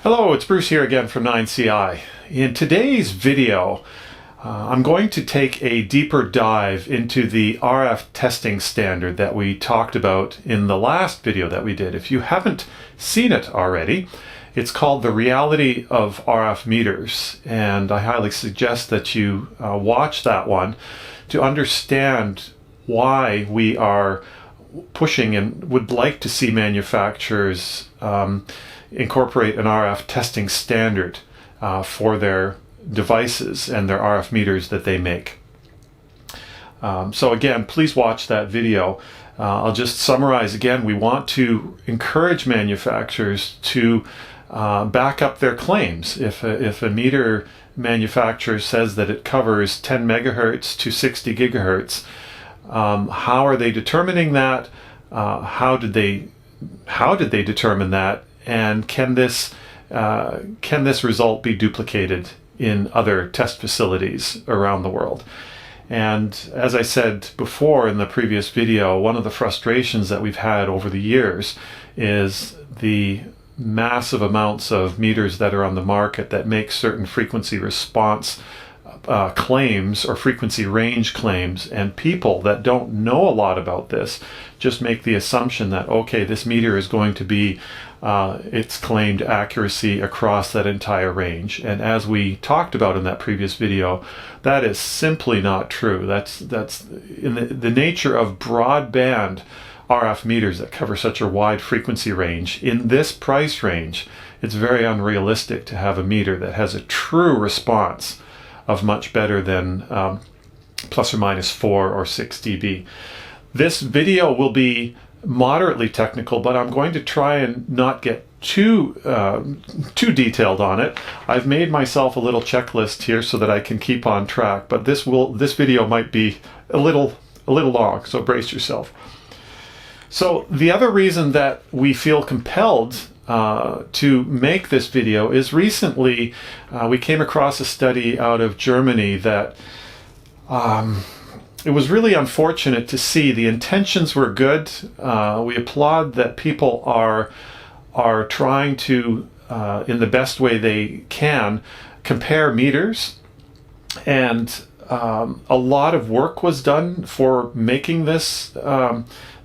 Hello, it's Bruce here again from 9CI. In today's video, I'm going to take a deeper dive into the RF testing standard that we talked about in the last video that we did. If you haven't seen it already, it's called The Reality of RF Meters, and I highly suggest that you watch that one to understand why we are pushing and would like to see manufacturers incorporate an RF testing standard for their devices and their RF meters that they make. So again, please watch that video. I'll just summarize again. We want to encourage manufacturers to back up their claims. If a meter manufacturer says that it covers 10 megahertz to 60 gigahertz, how are they determining that? How did they determine that? And can this result be duplicated in other test facilities around the world? And as I said before in the previous video, one of the frustrations that we've had over the years is the massive amounts of meters that are on the market that make certain frequency response claims or frequency range claims, and people that don't know a lot about this just make the assumption that, okay, this meter is going to be its claimed accuracy across that entire range. And as we talked about in that previous video, that is simply not true. That's in the nature of broadband RF meters that cover such a wide frequency range. In this price range, it's very unrealistic to have a meter that has a true response of much better than plus or minus 4 or 6 dB. This video will be moderately technical, but I'm going to try and not get too detailed on it. I've made myself a little checklist here so that I can keep on track, but this video might be a little long, so brace yourself. So the other reason that we feel compelled to make this video is recently we came across a study out of Germany that it was really unfortunate to see. The intentions were good. We applaud that people are trying to, in the best way they can, compare meters, and a lot of work was done for making this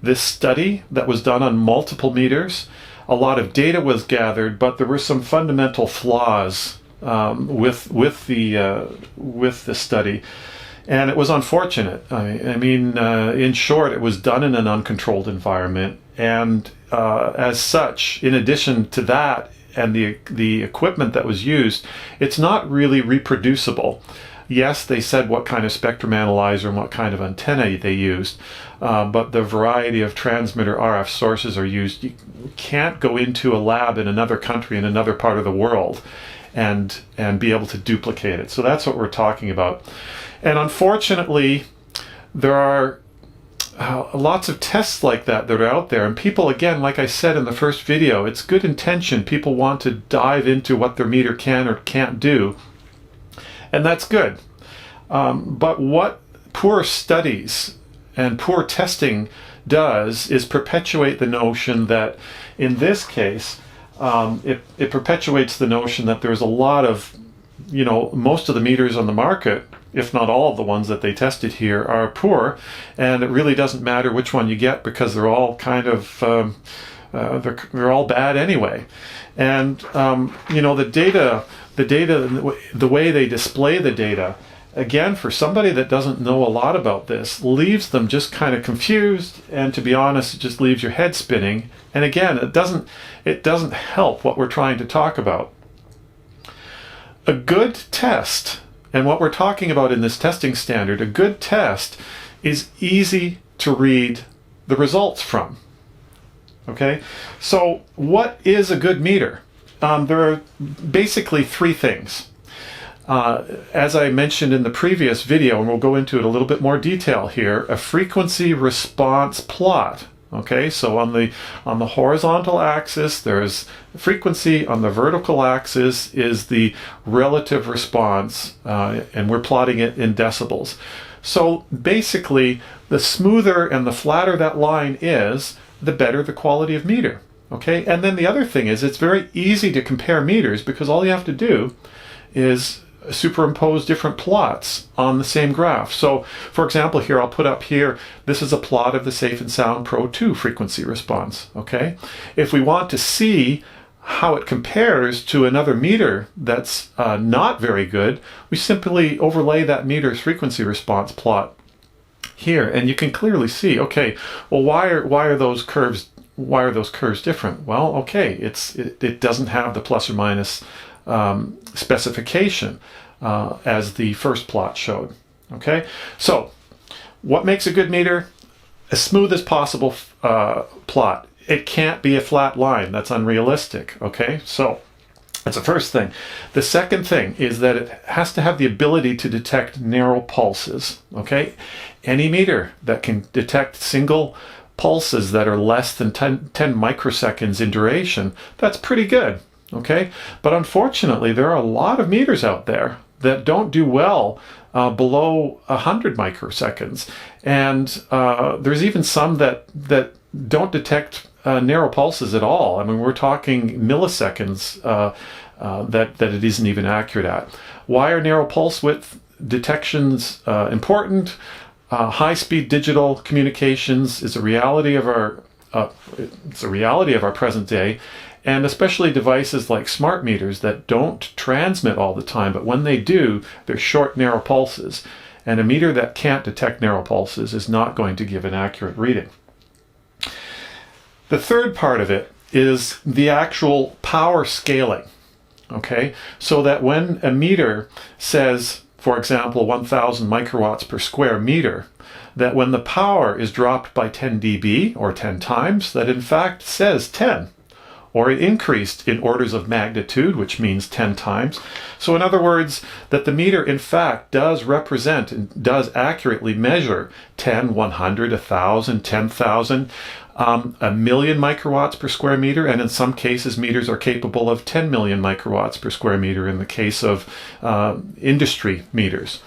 this study that was done on multiple meters. A lot of data was gathered, but there were some fundamental flaws with the study, and it was unfortunate. I mean, in short, it was done in an uncontrolled environment, and as such, in addition to that and the equipment that was used, it's not really reproducible. Yes, they said what kind of spectrum analyzer and what kind of antenna they used, but the variety of transmitter RF sources are used. You can't go into a lab in another country, in another part of the world, and be able to duplicate it. So that's what we're talking about. And unfortunately, there are lots of tests like that are out there, and people, again, like I said in the first video, it's good intention. People want to dive into what their meter can or can't do, and that's good. But what poor studies and poor testing does is perpetuate the notion that, in this case, it perpetuates the notion that there's a lot of, most of the meters on the market, if not all of the ones that they tested here, are poor, and it really doesn't matter which one you get because they're all kind of they're all bad anyway. And the way they display the data, again, for somebody that doesn't know a lot about this, leaves them just kind of confused, and to be honest, it just leaves your head spinning. And again, it doesn't help what we're trying to talk about. A good test, and what we're talking about in this testing standard, a good test is easy to read the results from. Okay, so what is a good meter? There are basically three things. As I mentioned in the previous video, and we'll go into it a little bit more detail here, a frequency response plot. Okay, so on the horizontal axis there's frequency, on the vertical axis is the relative response, and we're plotting it in decibels. So basically, the smoother and the flatter that line is, the better the quality of meter. Okay, and then the other thing is it's very easy to compare meters because all you have to do is superimpose different plots on the same graph. So, for example, here I'll put up here, this is a plot of the Safe and Sound Pro 2 frequency response, okay? If we want to see how it compares to another meter that's not very good, we simply overlay that meter's frequency response plot here, and you can clearly see, okay, well, why are those curves different? Well, okay, it doesn't have the plus or minus specification as the first plot showed. Okay, so what makes a good meter? As smooth as possible plot. It can't be a flat line. That's unrealistic. Okay, so that's the first thing. The second thing is that it has to have the ability to detect narrow pulses. Okay, any meter that can detect single pulses that are less than 10 microseconds in duration, that's pretty good. Okay, but unfortunately there are a lot of meters out there that don't do well below 100 microseconds, and there's even some that don't detect narrow pulses at all. I mean, we're talking milliseconds that it isn't even accurate at. Why are narrow pulse width detections important? High-speed digital communications is a reality of our present day, and especially devices like smart meters that don't transmit all the time, but when they do, they're short, narrow pulses. And a meter that can't detect narrow pulses is not going to give an accurate reading. The third part of it is the actual power scaling. Okay, so that when a meter says, for example, 1000 microwatts per square meter, that when the power is dropped by 10 dB or 10 times, that in fact says 10. Or it increased in orders of magnitude, which means 10 times. So in other words, that the meter in fact does represent and does accurately measure 10, 100, 1000, 10,000, a million microwatts per square meter, and in some cases meters are capable of 10 million microwatts per square meter in the case of industry meters.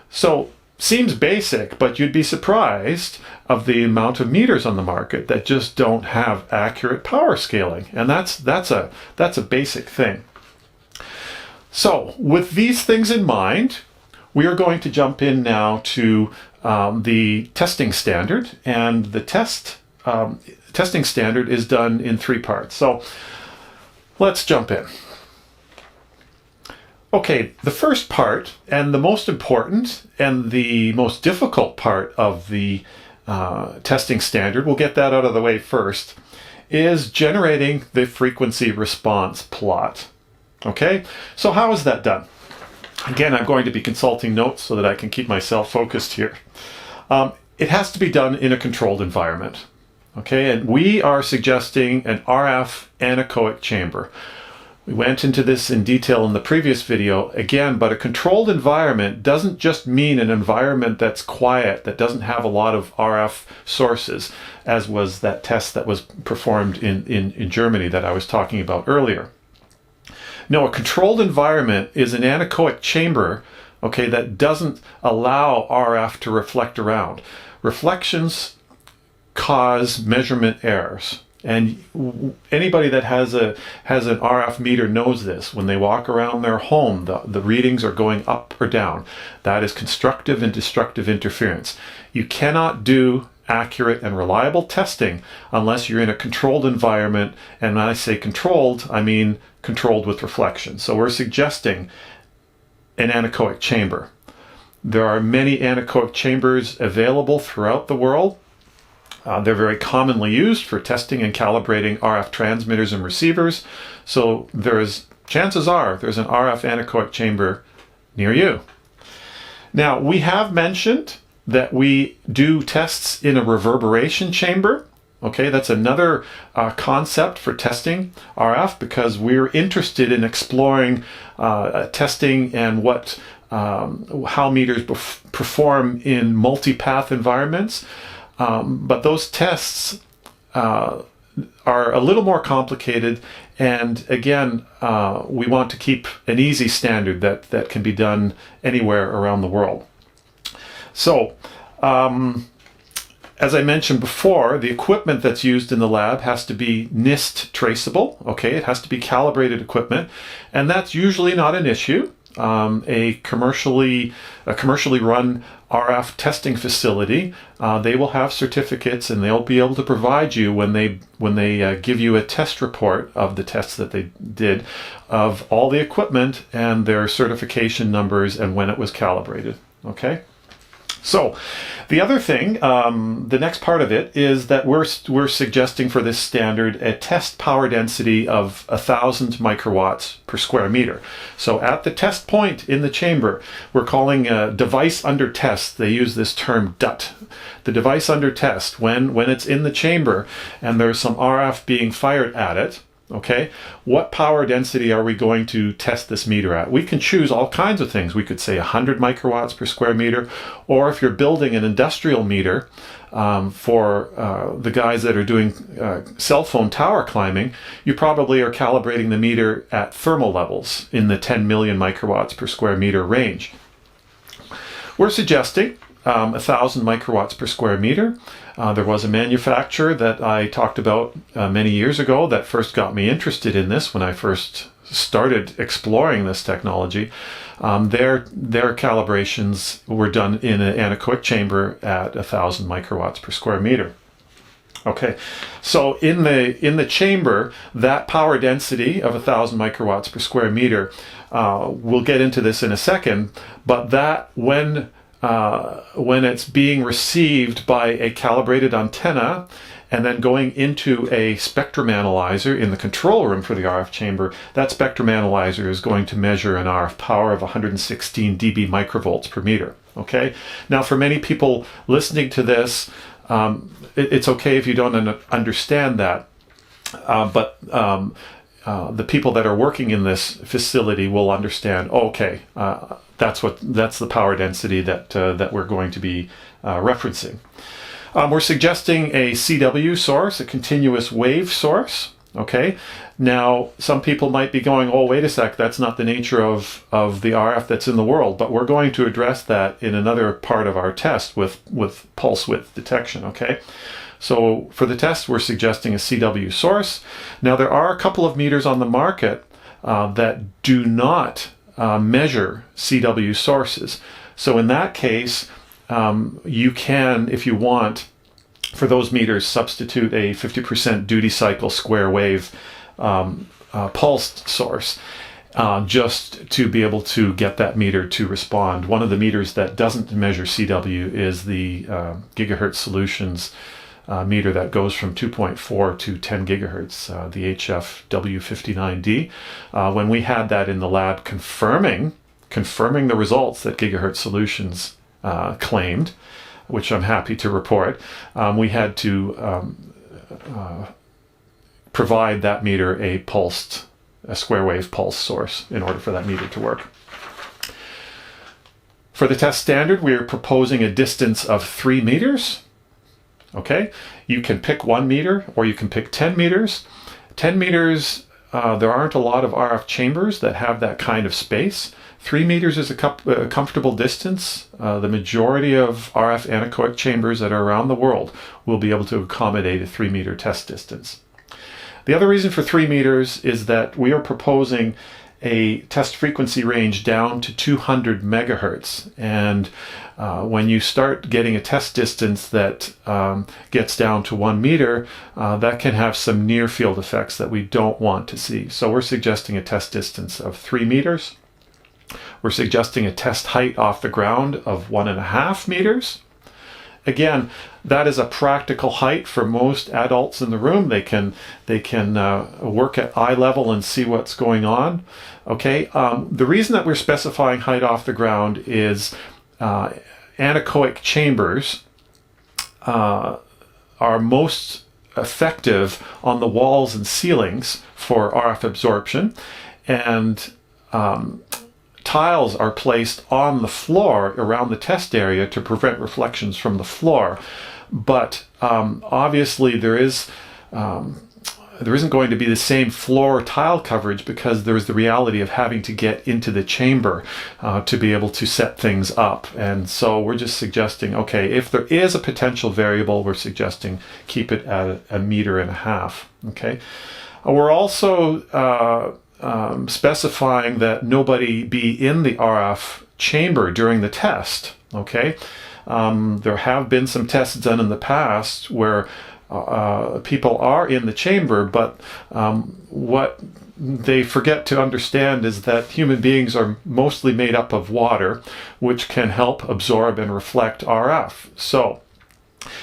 So seems basic, but you'd be surprised of the amount of meters on the market that just don't have accurate power scaling, and that's a basic thing. So with these things in mind, we are going to jump in now to the testing standard, and the testing standard is done in 3 parts. So let's jump in. Okay, the first part, and the most important and the most difficult part of the testing standard, we'll get that out of the way first, is generating the frequency response plot. Okay, so how is that done? Again, I'm going to be consulting notes so that I can keep myself focused here. It has to be done in a controlled environment. Okay, and we are suggesting an RF anechoic chamber. We went into this in detail in the previous video again, but a controlled environment doesn't just mean an environment that's quiet, that doesn't have a lot of RF sources, as was that test that was performed in Germany that I was talking about earlier. No, a controlled environment is an anechoic chamber, okay, that doesn't allow RF to reflect around. Reflections cause measurement errors. And anybody that has an RF meter knows this. When they walk around their home, the readings are going up or down. That is constructive and destructive interference. You cannot do accurate and reliable testing unless you're in a controlled environment. And when I say controlled, I mean controlled with reflection. So we're suggesting an anechoic chamber. There are many anechoic chambers available throughout the world. They're very commonly used for testing and calibrating RF transmitters and receivers. So chances are there's an RF anechoic chamber near you. Now, we have mentioned that we do tests in a reverberation chamber. Okay, that's another concept for testing RF, because we're interested in exploring testing and how meters perform in multipath environments. But those tests are a little more complicated, and again, we want to keep an easy standard that can be done anywhere around the world. So, As I mentioned before, the equipment that's used in the lab has to be NIST traceable. Okay, it has to be calibrated equipment, and that's usually not an issue. A commercially run RF testing facility, they will have certificates, and they'll be able to provide you when they give you a test report of the tests that they did of all the equipment and their certification numbers and when it was calibrated. Okay. So the other thing, the next part of it is that we're suggesting for this standard a test power density of 1,000 microwatts per square meter. So at the test point in the chamber, we're calling a device under test. They use this term DUT. The device under test, when it's in the chamber and there's some RF being fired at it, okay, what power density are we going to test this meter at? We can choose all kinds of things. We could say 100 microwatts per square meter, or if you're building an industrial meter for the guys that are doing cell phone tower climbing, you probably are calibrating the meter at thermal levels in the 10 million microwatts per square meter range. We're suggesting 1,000 microwatts per square meter. There was a manufacturer that I talked about many years ago that first got me interested in this when I first started exploring this technology. Their calibrations were done in an anechoic chamber at 1,000 microwatts per square meter. Okay, so in the chamber, that power density of 1,000 microwatts per square meter, we'll get into this in a second, but that when it's being received by a calibrated antenna and then going into a spectrum analyzer in the control room for the RF chamber, that spectrum analyzer is going to measure an RF power of 116 dB microvolts per meter. Okay, now for many people listening to this, it's okay if you don't understand that, but the people that are working in this facility will understand. Okay, that's the power density that we're going to be referencing. We're suggesting a CW source, a continuous wave source. Okay, now some people might be going, oh, wait a sec, that's not the nature of the RF that's in the world, but we're going to address that in another part of our test with pulse width detection. Okay, so for the test, we're suggesting a CW source. Now there are a couple of meters on the market that do not measure CW sources. So in that case, you can, if you want, for those meters, substitute a 50% duty cycle square wave pulsed source just to be able to get that meter to respond. One of the meters that doesn't measure CW is the Gigahertz Solutions meter that goes from 2.4 to 10 gigahertz, the HFW59D. When we had that in the lab confirming the results that Gigahertz Solutions claimed, which I'm happy to report, we had to provide that meter a square wave pulse source in order for that meter to work. For the test standard, we are proposing a distance of 3 meters. Okay, you can pick 1 meter or you can pick 10 meters. 10 meters, there aren't a lot of RF chambers that have that kind of space. 3 meters is a comfortable distance. The majority of RF anechoic chambers that are around the world will be able to accommodate a 3 meter test distance. The other reason for 3 meters is that we are proposing a test frequency range down to 200 megahertz. And when you start getting a test distance that gets down to 1 meter, that can have some near field effects that we don't want to see. So we're suggesting a test distance of 3 meters. We're suggesting a test height off the ground of 1.5 meters. Again, that is a practical height for most adults in the room. They can work at eye level and see what's going on. Okay, the reason that we're specifying height off the ground is anechoic chambers are most effective on the walls and ceilings for RF absorption, and tiles are placed on the floor around the test area to prevent reflections from the floor. But obviously there is there isn't going to be the same floor tile coverage because there's the reality of having to get into the chamber to be able to set things up. And so we're just suggesting, okay, if there is a potential variable, we're suggesting keep it at 1.5 meters. Okay. We're also specifying that nobody be in the RF chamber during the test. Okay. There have been some tests done in the past where people are in the chamber, but what they forget to understand is that human beings are mostly made up of water, which can help absorb and reflect RF. So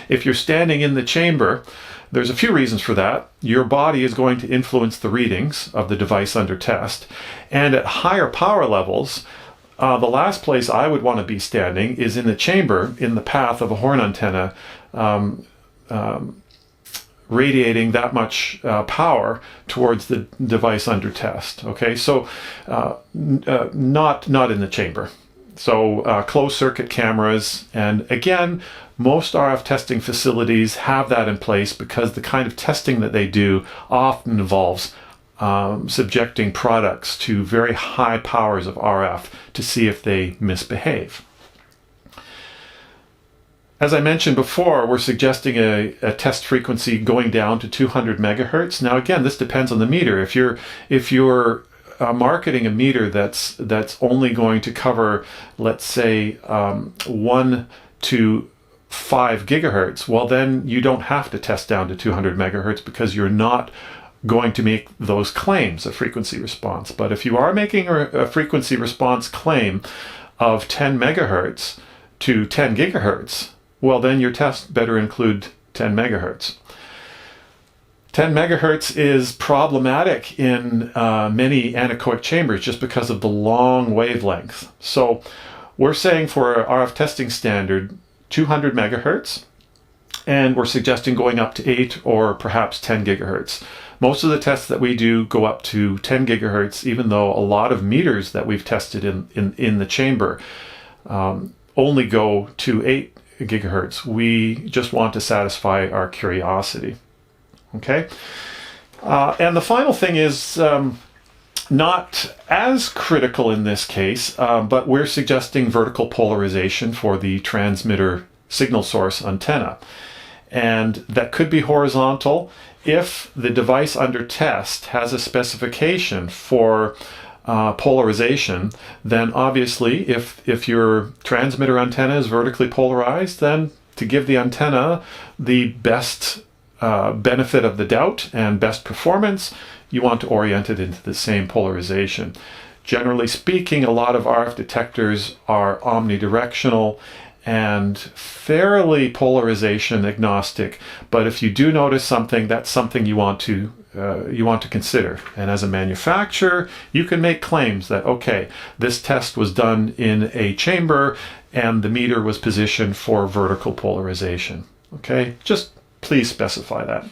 if you're standing in the chamber, there's a few reasons for that. Your body is going to influence the readings of the device under test. And at higher power levels, the last place I would want to be standing is in the chamber in the path of a horn antenna radiating that much power towards the device under test. Okay, so not in the chamber. So closed circuit cameras, and again, most RF testing facilities have that in place because the kind of testing that they do often involves subjecting products to very high powers of RF to see if they misbehave. As I mentioned before, we're suggesting a test frequency going down to 200 megahertz. Now again, this depends on the meter. If you're marketing a meter that's only going to cover, let's say, 1 to 5 gigahertz, well then you don't have to test down to 200 megahertz because you're not going to make those claims of frequency response. But if you are making a frequency response claim of 10 megahertz to 10 gigahertz, well then your test better include 10 megahertz. 10 megahertz is problematic in many anechoic chambers just because of the long wavelength. So we're saying for our RF testing standard 200 megahertz, and we're suggesting going up to 8 or perhaps 10 gigahertz. Most of the tests that we do go up to 10 gigahertz, even though a lot of meters that we've tested in the chamber only go to 8 gigahertz. We just want to satisfy our curiosity. Okay? And the final thing is not as critical in this case, but we're suggesting vertical polarization for the transmitter signal source antenna. And that could be horizontal if the device under test has a specification for polarization. Then obviously if your transmitter antenna is vertically polarized, then to give the antenna the best benefit of the doubt and best performance, you want to orient it into the same polarization. Generally speaking, a lot of RF detectors are omnidirectional and fairly polarization agnostic, but if you do notice something, that's something you want to consider. And as a manufacturer, you can make claims that, okay, this test was done in a chamber and the meter was positioned for vertical polarization. Okay, just please specify that.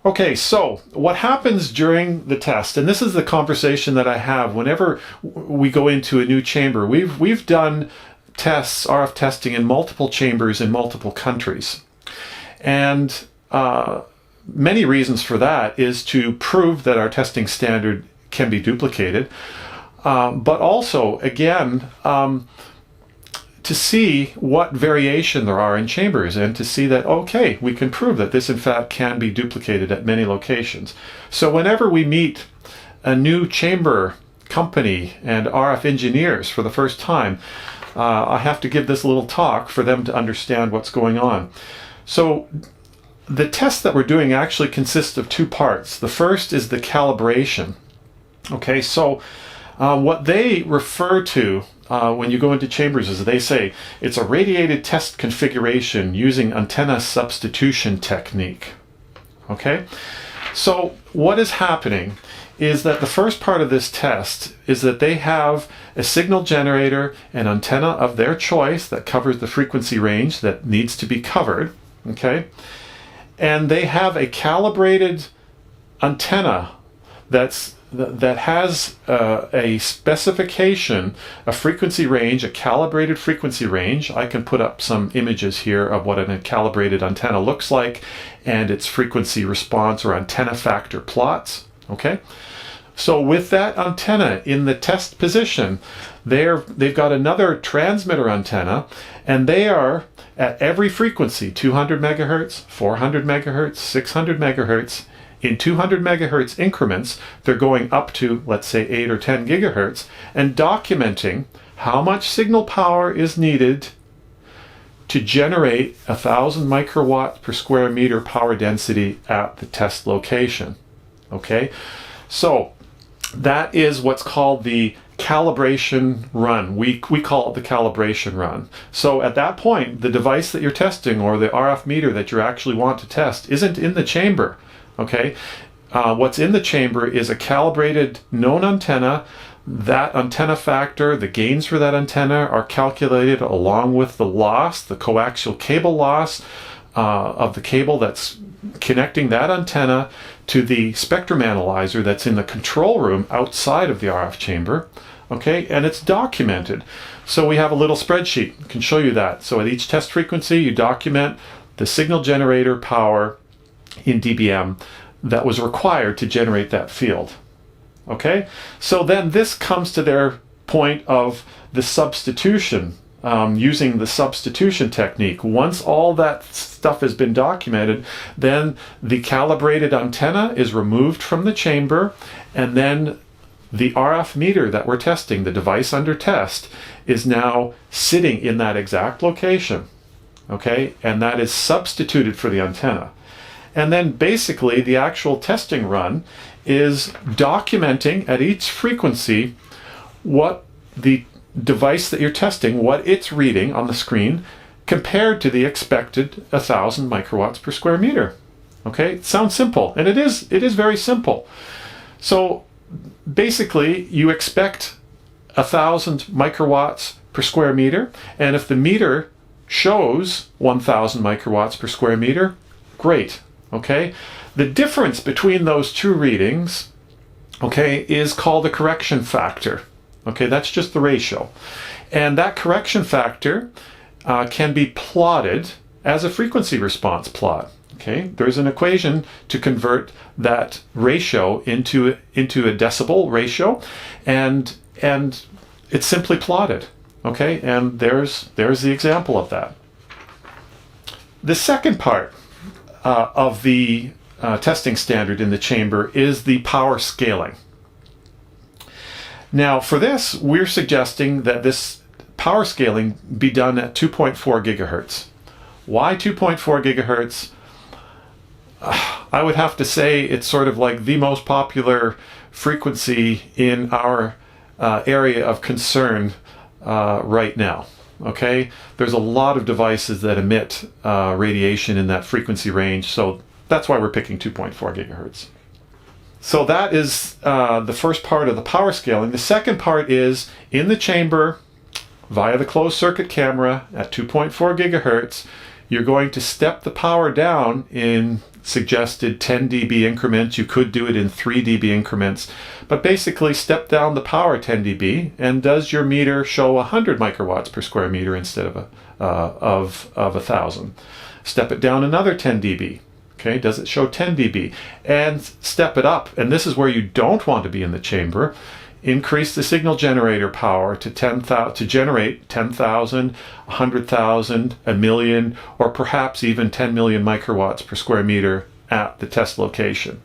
Okay, so what happens during the test, and this is the conversation that I have whenever we go into a new chamber. We've done tests, RF testing in multiple chambers in multiple countries. And many reasons for that is to prove that our testing standard can be duplicated, but also, again, to see what variation there are in chambers and to see that, okay, we can prove that this in fact can be duplicated at many locations. So whenever we meet a new chamber company and RF engineers for the first time, I have to give this little talk for them to understand what's going on. So the test that we're doing actually consists of two parts. The first is the calibration. Okay, so what they refer to when you go into chambers is they say it's a radiated test configuration using antenna substitution technique. Okay, so what is happening is that the first part of this test is that they have a signal generator, an antenna of their choice that covers the frequency range that needs to be covered. Okay, and they have a calibrated antenna that has a specification, a frequency range, a calibrated frequency range. I can put up some images here of what a calibrated antenna looks like and its frequency response or antenna factor plots. Okay, so with that antenna in the test position, they've got another transmitter antenna, and they are at every frequency, 200 megahertz, 400 megahertz, 600 megahertz, in 200 megahertz increments. They're going up to, let's say, 8 or 10 gigahertz, and documenting how much signal power is needed to generate 1,000 microwatts per square meter power density at the test location. Okay, so that is what's called the calibration run. We call it the calibration run. So at that point, the device that you're testing, or the RF meter that you actually want to test, isn't in the chamber. Okay, what's in the chamber is a calibrated known antenna. That antenna factor, the gains for that antenna are calculated along with the loss, the coaxial cable loss of the cable that's connecting that antenna to the spectrum analyzer that's in the control room outside of the RF chamber. Okay, and it's documented. So we have a little spreadsheet, I can show you that. So at each test frequency, you document the signal generator power in dBm that was required to generate that field. Okay, so then this comes to their point of the substitution, using the substitution technique. Once all that stuff has been documented, then the calibrated antenna is removed from the chamber, and then the RF meter that we're testing, the device under test, is now sitting in that exact location. Okay, and that is substituted for the antenna. And then basically the actual testing run is documenting at each frequency what the device that you're testing, what it's reading on the screen compared to the expected 1,000 microwatts per square meter. Okay, it sounds simple, and it is very simple. So basically you expect 1,000 microwatts per square meter, and if the meter shows 1,000 microwatts per square meter, great. Okay, the difference between those two readings, okay, is called a correction factor. Okay, that's just the ratio, and that correction factor can be plotted as a frequency response plot. Okay, there's an equation to convert that ratio into a decibel ratio, and it's simply plotted. Okay, and there's the example of that. The second part of the testing standard in the chamber is the power scaling. Now for this, we're suggesting that this power scaling be done at 2.4 gigahertz. Why 2.4 gigahertz? I would have to say it's sort of like the most popular frequency in our area of concern right now. Okay, there's a lot of devices that emit radiation in that frequency range, so that's why we're picking 2.4 gigahertz. So that is the first part of the power scaling. The second part is in the chamber, via the closed circuit camera at 2.4 gigahertz, you're going to step the power down in suggested 10 dB increments. You could do it in 3 dB increments, but basically step down the power 10 dB, and does your meter show 100 microwatts per square meter instead of 1,000? Step it down another 10 dB. Okay, does it show 10 dB? And step it up, and this is where you don't want to be in the chamber. Increase the signal generator power to 10,000 to generate 10,000, 100,000, a million, or perhaps even 10 million microwatts per square meter at the test location.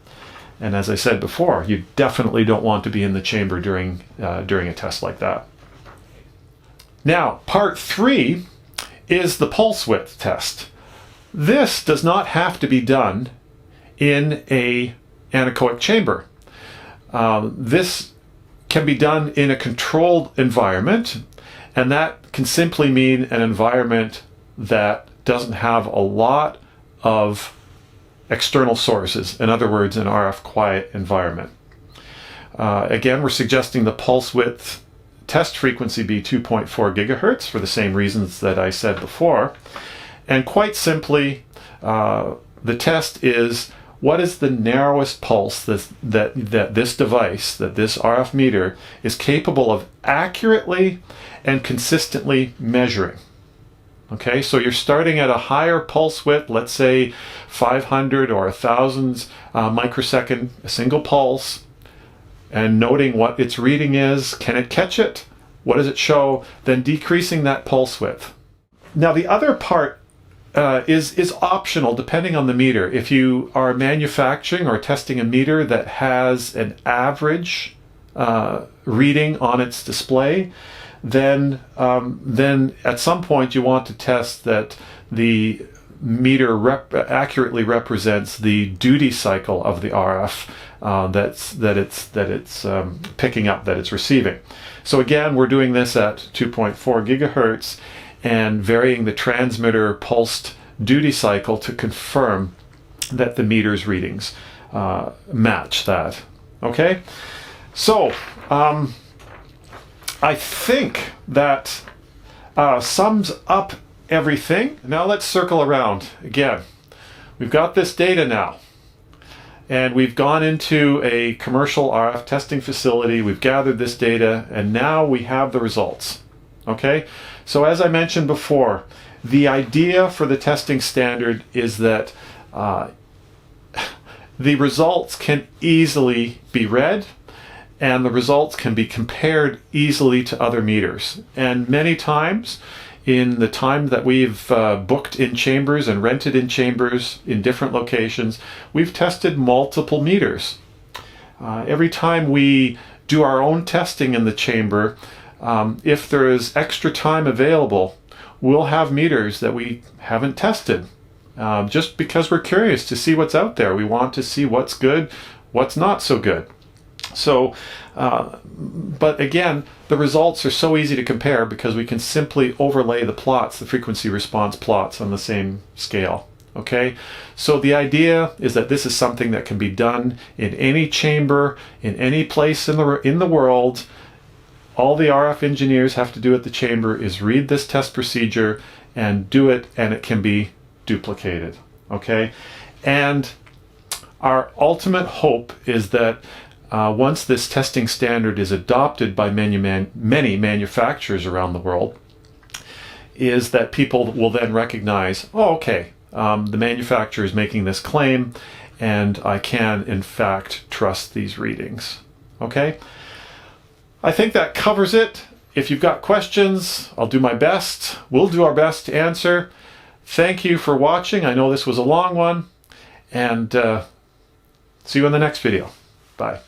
And as I said before, you definitely don't want to be in the chamber during a test like that. Now, part 3 is the pulse width test. This does not have to be done in an anechoic chamber. This can be done in a controlled environment, and that can simply mean an environment that doesn't have a lot of external sources. In other words, an RF quiet environment. Again, we're suggesting the pulse width test frequency be 2.4 gigahertz for the same reasons that I said before. And quite simply, the test is what is the narrowest pulse that this device, that this RF meter, is capable of accurately and consistently measuring. Okay, so you're starting at a higher pulse width, let's say 500 or 1,000 microsecond, a single pulse, and noting what its reading is. Can it catch it? What does it show? Then decreasing that pulse width. Now the other part is optional depending on the meter. If you are manufacturing or testing a meter that has an average reading on its display, then at some point you want to test that the meter accurately represents the duty cycle of the RF that it's picking up, that it's receiving. So again, we're doing this at 2.4 gigahertz and varying the transmitter pulsed duty cycle to confirm that the meter's readings match that. Okay, so I think that sums up everything. Now let's circle around again. We've got this data now, and we've gone into a commercial RF testing facility. We've gathered this data, and now we have the results. Okay, so as I mentioned before, the idea for the testing standard is that the results can easily be read, and the results can be compared easily to other meters. And many times, in the time that we've booked in chambers and rented in chambers in different locations, we've tested multiple meters. Every time we do our own testing in the chamber, if there is extra time available, we'll have meters that we haven't tested, just because we're curious to see what's out there. We want to see what's good, what's not so good. So, but again, the results are so easy to compare because we can simply overlay the plots, the frequency response plots, on the same scale. Okay, so the idea is that this is something that can be done in any chamber, in any place in the world. All the RF engineers have to do at the chamber is read this test procedure and do it, and it can be duplicated. Okay, and our ultimate hope is that once this testing standard is adopted by many manufacturers around the world, is that people will then recognize, oh, okay, the manufacturer is making this claim, and I can, in fact, trust these readings. Okay? I think that covers it. If you've got questions, I'll do my best. We'll do our best to answer. Thank you for watching. I know this was a long one, and see you in the next video. Bye.